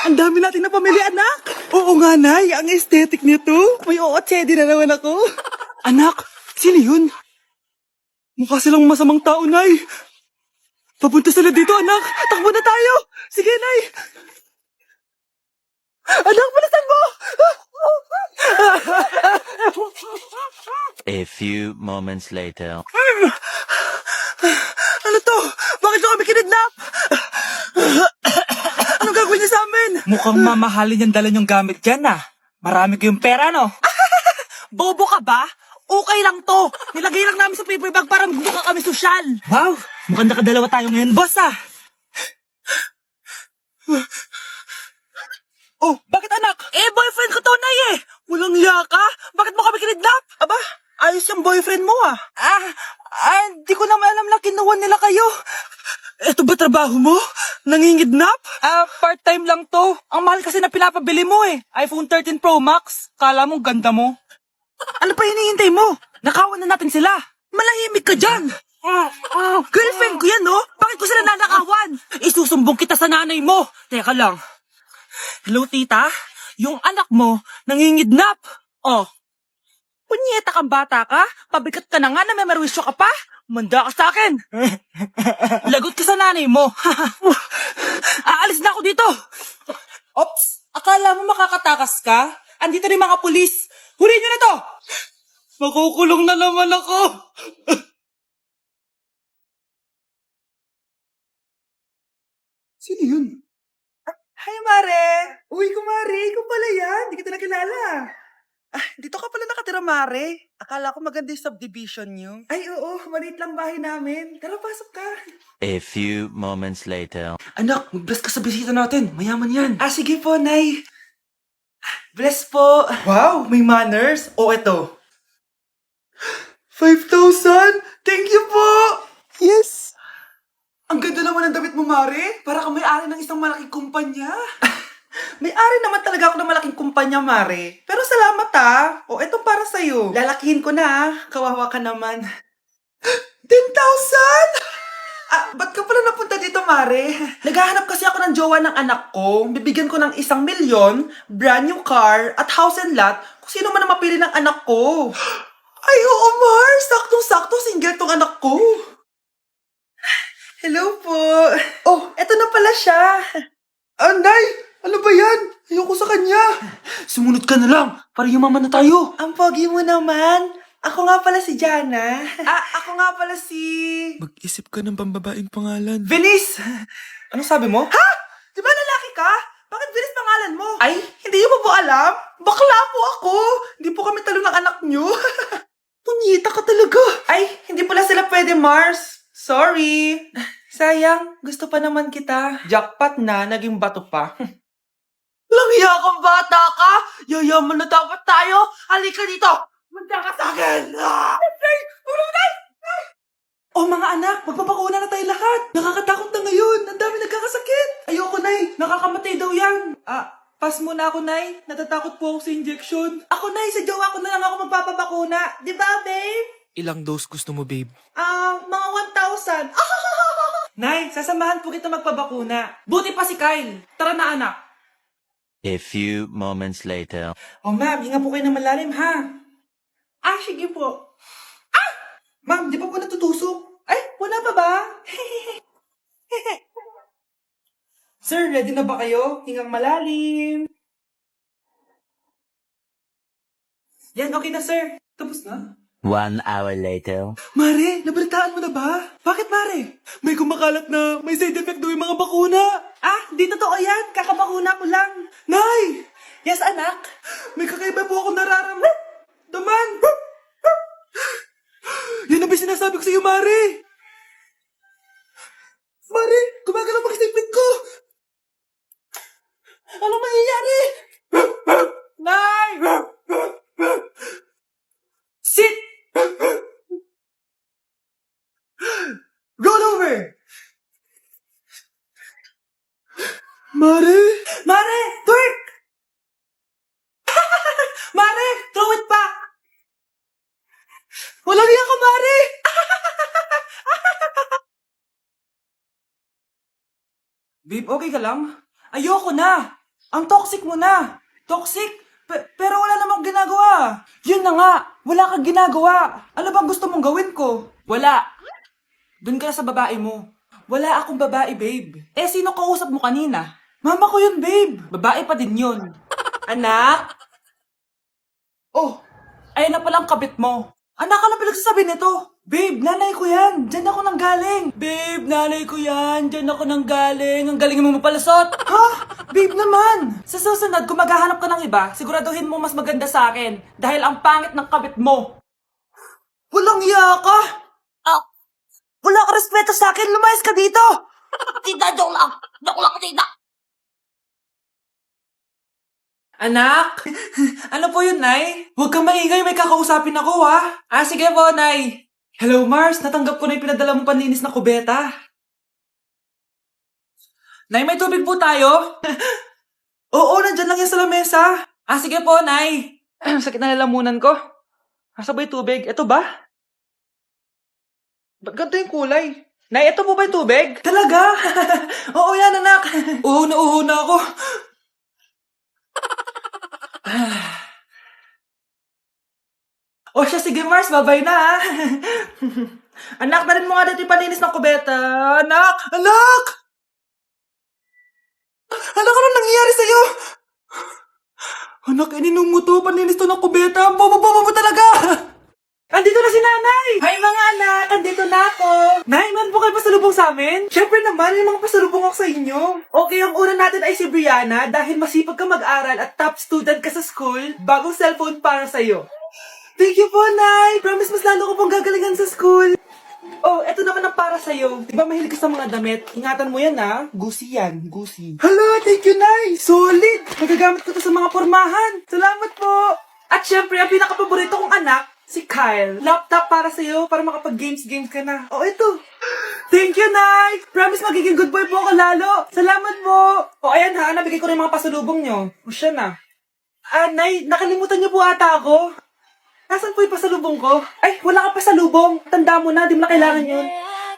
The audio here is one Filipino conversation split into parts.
Ang dami natin na pamilya, anak. Oo nga, Nay. Ang aesthetic nito. May ootsedi na naman ako. Anak, sino yun? Mukha silang masamang tao, Nay. Papunta sila dito, anak. Takbo na tayo. Sige, Nay. Anak, palasan mo! A few moments later. Ano to? Bakit nyo kami kinidnap? Anong gagawin niya sa amin? Mukhang mamahalin yung dala niyong gamit dyan ah. Marami kayong pera, no? Bobo ka ba? Okay lang to. Nilagay lang namin sa paper bag para magbuka kami sosyal. Wow, mukhang nakadalawa tayo ngayon, boss ah. Oh, bakit anak? Boyfriend ko to, Nay eh. Walang hiya ka? Bakit mo kami kinidnap? Aba, ayos yung boyfriend mo ah. Di ko naman alam na kinuha nila kayo. Eto ba trabaho mo? Nangingidnap? Part-time lang to. Ang mahal kasi na pinapabili mo eh. iPhone 13 Pro Max. Kala mo ganda mo. Ano pa hinihintay mo? Nakawan na natin sila. Malahimik ka dyan. Girlfriend ko yan, no? Bakit ko sila nanakawan? Isusumbong kita sa nanay mo. Teka lang. Hello, tita? Yung anak mo, nangingidnap. Oh. Punyeta kang bata ka? Pabigat ka na nga na may marwisyo ka pa? Manda ka sa akin. Lagot ka sa nanay mo. Aalis na ako dito. Ops, akala mo makakatakas ka? Andito rin mga pulis. Huli nyo na to! Makukulong na naman ako. Sino yun? Hi, Mare! Uy, kumare, ikaw pala yan. Hindi kita nakilala. Dito ka pala nakatira, Mare. Akala ko maganda yung subdivision niyo. Ay, oo. Maliit lang bahay namin. Tara, pasok ka. A few moments later. Anak, mag-bless ka sa bisita natin. Mayaman yan. Sige po, Nay. Bless po. Wow, may manners. O, eto. 5,000? Thank you po! Yes! Ang ganda naman ng damit mo, Mare. Para kang may-ari ng isang malaking kumpanya. May-ari naman talaga ako ng malaking kumpanya, Mare. Pero salamat O, eto para sa'yo. Lalakihin ko na Kawawa ka naman. 10,000? Ba't ka pala napunta dito, Mare? Naghahanap kasi ako ng jowa ng anak ko. Bibigyan ko ng 1,000,000, brand new car, at house and lot kung sino man ang mapili ng anak ko. Ay, oo, Mar! Saktong-sakto, single tong anak ko. Hello po. Oh, eto na pala siya. Nay! Ano ba yan? Ayoko sa kanya. Sumunod ka na lang, para yumaman na tayo. Ang pogi mo naman. Ako nga pala si Jana. Ako nga pala si... Mag-isip ka ng pambabaing pangalan. Venice! Anong sabi mo? Ha? Di ba lalaki ka? Bakit Venice pangalan mo? Ay, hindi mo po alam? Bakla po ako. Hindi po kami talo ng anak nyo. Punyita ka talaga. Ay, hindi pala sila pwede, Mars. Sorry. Sayang, gusto pa naman kita. Jackpot na, naging bato pa. Langya kang bata ka! Yayaman na dapat tayo! Halika dito! Manda ka sa akin! Nay! Tulong, Nay! Oh, mga anak, magpapakuna na tayo lahat. Nakakatakot na ngayon. Ang dami nagkakasakit. Ayoko, Nay. Nakakamatay daw yan. Pass muna ako, Nay. Natatakot po ako sa injection. Ako, Nay. Sa jowa ko na lang ako magpapabakuna. Di ba, babe? Ilang dose gusto mo, babe? Mga 1,000. Nay, sasamahan po kita magpabakuna. Buti pa si Kyle. Tara na, anak. A few moments later. Oh, ma'am, hinga po kayo ng malalim, ha? Sige po. Ma'am, di pa po natutusok? Ay, wala pa ba? Sir, ready na ba kayo? Hingang malalim. Yan, okay na, sir. Tapos na. 1 hour later. Mare, nabalitaan mo na ba? Bakit, Mare? May kumakalat na may side effect daw yung mga bakuna. Di totoo yan. Kakabakuna ko lang. Nay! Yes, anak? May kakaiba po ako nararamdaman. Yan ang ba sinasabi ko sa iyo, Mare? Mare, gumagalaw ang isipin ko. Anong mangyayari? Nay! Sit! Roll over! Mare! Mare! Twerk! Mare! Throw it back! Walang iya ka, Mare! Babe, okay ka lang? Ayoko na! Ang toxic mo na. Toxic? Pero wala namang ginagawa. Yun na nga, wala kang ginagawa. Ano bang gusto mong gawin ko? Wala. Doon ka na sa babae mo. Wala akong babae, babe. Eh, sino kausap mo kanina? Mama ko yun, babe. Babae pa din yun. Anak? Oh, ayun na palang kabit mo. Anak, ano pinagsasabi nito? Babe, nanay ko yan. Diyan ako nang galing. Babe, nanay ko yan. Diyan ako nang galing. Ang galing mo mapalasot. Ha? Babe naman. Sa susunod, kung maghahanap ka ng iba, siguraduhin mo mas maganda sa akin. Dahil ang pangit ng kabit mo. Walang iya ka. Wala ka respeto sa akin. Lumayas ka dito. Tita, joke lang. Joke lang, tita. Anak? Ano po yun, Nay? Huwag kang maingay, may kakausapin ako, ha? Ah, sige po, Nay. Hello, Mars. Natanggap ko na yung pinadala mong panlinis na kubeta. Nay, may tubig po tayo? Oo, nandyan lang yan sa lamesa. Ah, sige po, Nay. Sakit na lalamunan ko. Asa ba yung tubig? Ito ba? Ba't ganito yung kulay? Nay, ito po ba yung tubig? Talaga? Oo yan, anak. Uho na ako. O siya, sige Mars, babay na ha. Anak, dalhin mo nga dito yung paninis ng kubeta. Anak! Anak! Anak, ano nangyayari sa'yo? Anak, ininom mo to, paninis to ng kubeta. Ang bobo-bobo mo talaga! Andito na si nanay! Hi mga anak! Andito na ako! Nay, man po kayo pasalubong sa amin? Siyempre naman, may mga pasalubong ako sa inyo. Okay, ang una natin ay si Brianna dahil masipag ka mag-aral at top student ka sa school. Bagong cellphone para sa'yo. Thank you po, Nay! Promise mas lalo ko pong gagalingan sa school. Oh, eto naman ang para sa'yo. Di ba mahilig ka sa mga damit? Ingatan mo yan, ha? Gucci yan, Gucci. Hala, thank you, Nay! Solid! Magagamit ko to sa mga pormahan. Salamat po! At syempre, ang pinakapaborito kong anak, si Kyle. Laptop para sa'yo, para makapag-games ka na. Oh, ito. Thank you, Nay! Promise magiging good boy po ako lalo. Salamat po! O, ayan ha, nabigay ko rin mga pasalubong nyo. O, siya na. Ah, Nay, nakalimutan niyo po ata ako. Nasaan po yung pasalubong ko? Ay, wala ka pasalubong. Tanda mo na, di mo na kailangan yun.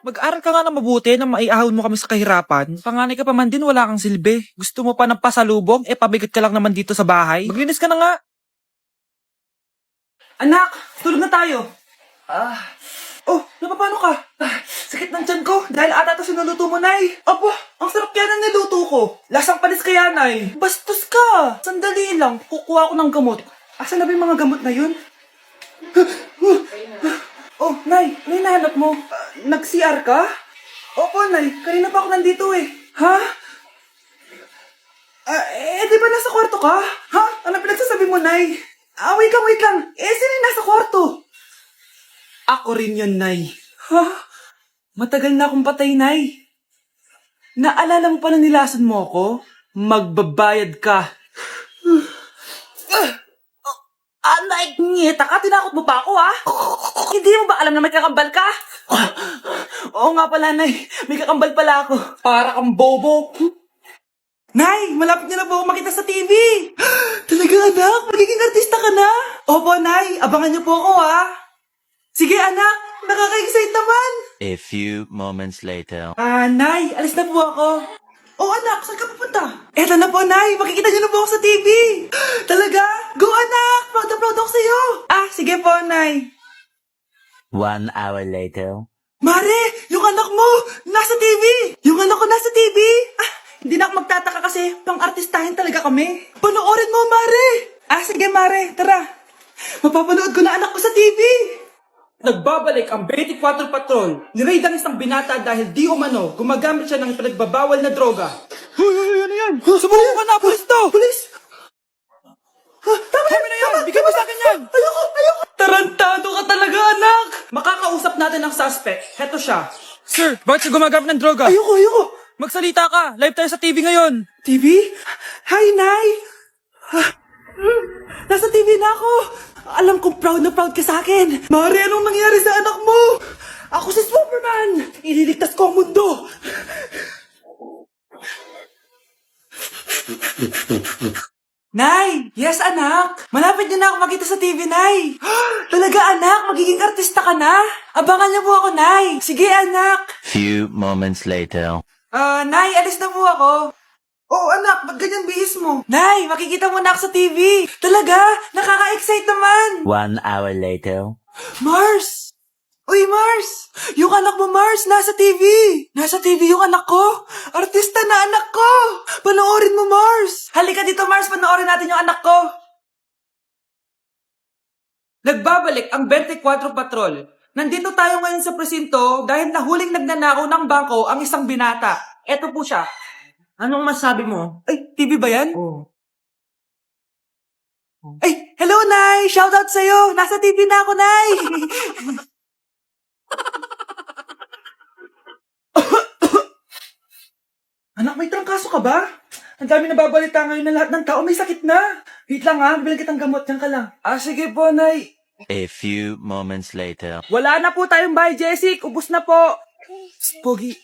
Mag-aral ka nga na mabuti na maiahon mo kami sa kahirapan. Panganay ka pa man din, wala kang silbi. Gusto mo pa ng pasalubong? Eh, pabigat ka lang naman dito sa bahay. Maglinis ka na nga. Anak, tulog na tayo. Oh, napapano ka? Sakit ng tiyan ko dahil ata ito sinuluto mo, Nay. Apo, ang sarap kaya ng niluto ko. Lasang panis kaya, Nay. Bastos ka. Sandali lang, kukuha ko ng gamot. Asan na ba yung mga gamot na yun? Oh, Nay, ano yung nahanap mo? Nag-CR ka? Opo, Nay. Kanina pa ako nandito eh. Ha? Di ba nasa kwarto ka? Ha? Ano pinagsasabi mo, Nay? Wait lang. Sino yung nasa kwarto? Ako rin yun, Nay. Ha? Matagal na akong patay, Nay. Naalala mo pa na nilason mo ako? Magbabayad ka. Anay! Ngita ka, tinakot mo pa ako, ha? Hindi mo ba alam na may kakambal ka? Oo nga pala, Nay. May kakambal pala ako. Para kang bobo. Nay, malapit niyo na po ako makita sa TV. Talaga, anak? Magiging artista ka na? Opo, Nay. Abangan niyo po ako, ha? Sige, anak. Nakaka-excite naman. A few moments later. Nay. Alis na po ako. Oh, anak. Saan ka pupunta? Eto na po, Nay. Makikita niyo na po ako sa TV. Talaga? Go, anak. Proud na proud ako sa'yo. Sige po, Nay. 1 hour later. Mare, yung anak mo, nasa TV. Yung anak ko nasa TV. Hindi na ako magtataka kasi pang-artistahin talaga kami. Panoorin mo, Mare. Sige, Mare. Tara. Mapapanood ko na anak ko sa TV. Nagbabalik ang 24 Patrol. Niraid ang isang binata dahil di umano gumagamit siya ng pinagbabawal na droga. Ano yan? Subukan ka na, pulis to! Pulis! Tama na yan! Bigay mo sa akin yan! Ayoko! Tarantado ka talaga, anak! Makakausap natin ang suspect. Heto siya. Sir, bakit siya gumagamit ng droga? Ayoko! Magsalita ka! Live tayo sa TV ngayon! TV? Hi, Nay! Nasa TV na ako! Alam kong proud na proud ka sa akin! Mare, anong nangyari sa anak mo? Ako si Superman! Ililigtas ko ang mundo! Nay! Yes, anak! Malapit niyo na ako makita sa TV, Nay! Talaga, anak? Magiging artista ka na? Abangan niyo po ako, Nay! Sige, anak! Few moments later. Nay, alis na po ako. Oh, anak, Anak, ba't ganyan bihis mo? Nay, makikita mo na ako sa TV. Talaga? Nakaka-excite naman. 1 hour later. Mars! Uy, Mars! Yung anak mo, Mars, nasa TV! Nasa TV yung anak ko! Artista na anak ko! Panoorin mo, Mars! Halika dito, Mars, panoorin natin yung anak ko! Nagbabalik ang 24 Patrol. Nandito tayo ngayon sa presinto dahil nahuling nagnanakaw ng bangko ang isang binata. Eto po siya. Anong masabi mo? Ay, TV ba yan? Oh. Ay, hello, Nay! Shoutout sa'yo! Nasa TV na ako, Nay! Anak, may trangkaso ka ba? Ang dami nababalita ngayon na lahat ng tao may sakit na. Wait lang ha, bibilang kitang gamot. Diyan ka lang. Ah, sige po, Nay. A few moments later. Wala na po tayong bahay, Jessic. Ubus na po. Pogi,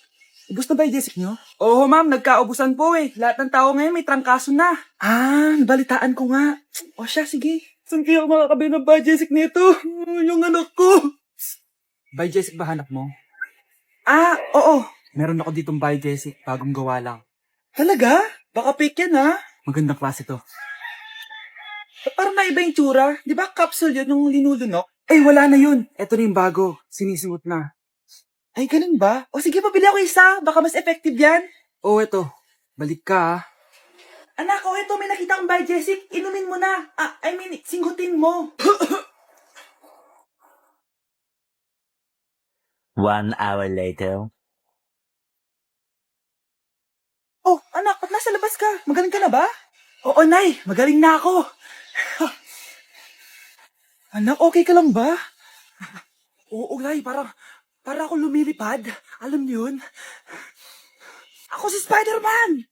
ubus na ba yung Jessic nyo? Oo, ma'am. Nagkaubusan po eh. Lahat ng tao ngayon may trangkaso na. Ah, nabalitaan ko nga. O siya, sige. Saan kaya ako makakabili ng bahay, Jessic nito? Yung anak ko. Bahay, Jessic ba hanap mo? Ah, oo. Meron ako ditong bahay, Jessic. Bagong gawa lang. Talaga? Baka fake yan, ha? Magandang klase to. Parang naiba yung tsura. Di ba capsule yun yung linulunok? Eh, wala na yun. Eto na yung bago. Sinisimot na. Ay, ganun ba? O sige, pabili ako isa. Baka mas effective yan. O, eto. Balik ka, ha? Anak, o eto, may nakita kang bahay, Jessic. Inumin mo na. Singhutin mo. 1 hour later. Oh, anak, ba't nasa labas ka? Magaling ka na ba? Oo, Nay. Magaling na ako. Anak, okay ka lang ba? Oo, Nay. Para ako lumilipad. Alam niyo yun? Ako si Spider-Man!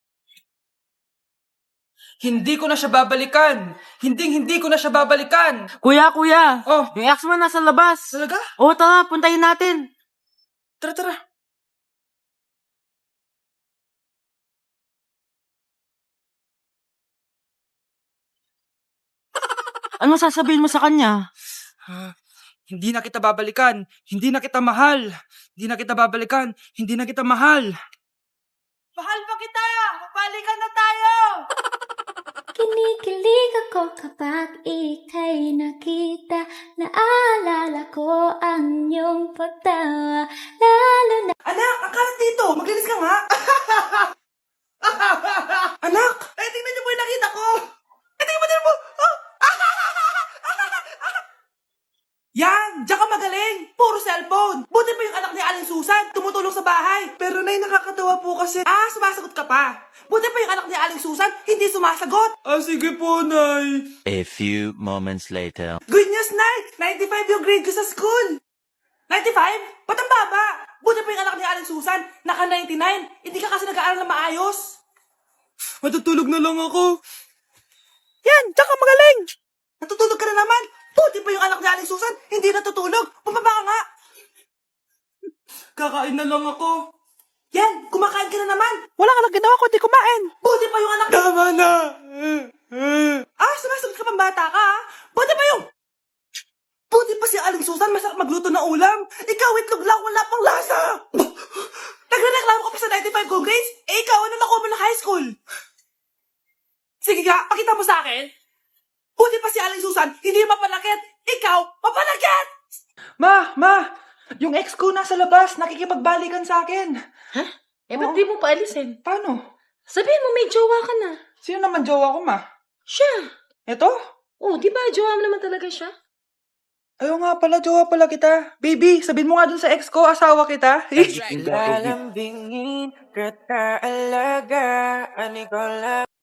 Hindi ko na siya babalikan! Hindi ko na siya babalikan! Kuya! Oh, Yung ex mo nasa labas! talaga? Oo, tara, puntayin natin! Tara. Ano sasabihin mo sa kanya? Hindi na kita babalikan. Hindi na kita mahal. Hindi na kita babalikan. Hindi na kita mahal. Mahal pa kita! Babalikan na tayo! Kinikilig ako kapag ika'y nakita. Naalala ko ang iyong pagtawa. Lalo na Anak, ang kalat dito. Maglinis ka nga. Anak! Ay, tingnan niyo po yung nakita ko. Ay, tingnan mo. Oh. Yan! Diyan ka magaling! Puro cellphone! Buti pa yung anak ni Aling Susan, tumutulong sa bahay. Pero Nay, nakakatawa po kasi. Ah, sumasagot ka pa. Buti pa yung anak ni Aling Susan, hindi sumasagot. Ah, sige po, Nay. A few moments later. Good news, Nay! 95 yung grade ko sa school. 95? Ba't ang baba? Buti pa yung anak ni Aling Susan, naka 99. Hindi ka kasi nag-aaral na maayos. Matutulog na lang ako. Yan! Diyan ka magaling! Natutulog ka na naman! Buti pa yung anak ni Aling Susan, hindi natutulog. Pumaba ka nga. Kakain na lang ako. Yan, kumakain ka na naman. Wala ka lang ginawa kundi kumain. Buti pa yung anak... Tama na. Sumasagot ka pang bata ka, ha? Buti pa yung... Buti pa si Aling Susan, masarap magluto ng ulam. Ikaw, itlog lang, wala pang lasa. Nagrereklamo ka pa sa 95 ko grades? Eh, ikaw, ano nakuha mo ng high school? Sige ka, pakita mo sa akin. Buti pa si Aling Susan, hindi mapanakit. Ikaw, mapanakit! Ma! Yung ex ko nasa labas, nakikipagbalikan sa akin. Ha? Ba't di mo paalisin? Paano? Sabihin mo may jowa ka na. Sino naman jowa ko, ma? Siya. Eto? Oh, di ba jowa mo naman talaga siya? Ayaw nga pala, jowa pala kita. Baby, sabihin mo nga dun sa ex ko, asawa kita. Lalambingin, kata alagaan, ikaw lang.